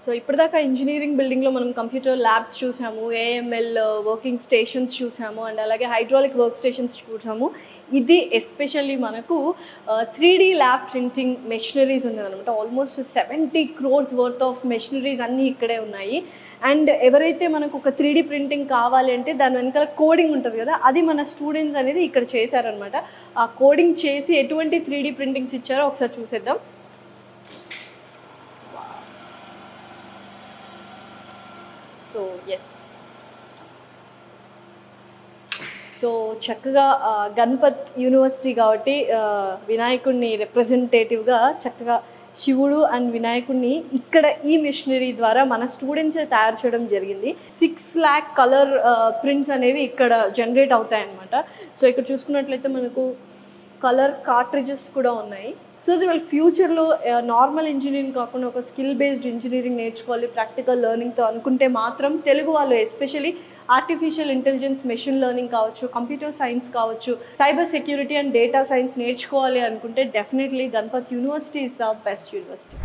So ఇప్పటిదాకా engineering బిల్డింగ్లో మనం కంప్యూటర్ ల్యాబ్స్ చూసాము, ఏఎంఎల్ వర్కింగ్ స్టేషన్స్ చూసాము, అండ్ అలాగే హైడ్రాలిక్ వర్క్ స్టేషన్స్ చూసాము. ఇది ఎస్పెషల్లీ మనకు 3D ల్యాబ్ ప్రింటింగ్ మెషినరీస్ ఉన్నదనమాట. Almost 70 crores worth of machineries అన్నీ ఇక్కడే ఉన్నాయి. అండ్ ఎవరైతే మనకు ఒక 3D ప్రింటింగ్ కావాలి అంటే దాని వెనకాల కోడింగ్ ఉంటుంది కదా, అది మన స్టూడెంట్స్ అనేది ఇక్కడ చేశారనమాట. ఆ కోడింగ్ చేసి ఎటువంటి 3D ప్రింటింగ్స్ ఇచ్చారో ఒకసారి చూసేద్దాం. సో ఎస్, సో చక్కగా గణపత్ యూనివర్సిటీ కాబట్టి వినాయకుడిని రిప్రజెంటేటివ్గా చక్కగా శివుడు అండ్ వినాయకుడిని ఇక్కడ ఈ మిషనరీ ద్వారా మన స్టూడెంట్సే తయారు చేయడం జరిగింది. 6 lakh కలర్ ప్రింట్స్ అనేవి ఇక్కడ జనరేట్ అవుతాయన్నమాట. సో ఇక్కడ చూసుకున్నట్లయితే మనకు కలర్ కార్ట్రిజెస్ కూడా ఉన్నాయి. సో ఇది వాళ్ళ ఫ్యూచర్లో నార్మల్ ఇంజనీరింగ్ కాకుండా ఒక స్కిల్ బేస్డ్ ఇంజనీరింగ్ నేర్చుకోవాలి ప్రాక్టికల్ లెర్నింగ్తో అనుకుంటే మాత్రం తెలుగు వాళ్ళు especially artificial intelligence, machine learning కావచ్చు, కంప్యూటర్ సైన్స్ కావచ్చు, cyber security and data science నేర్చుకోవాలి అనుకుంటే definitely Ganpat university is the best university.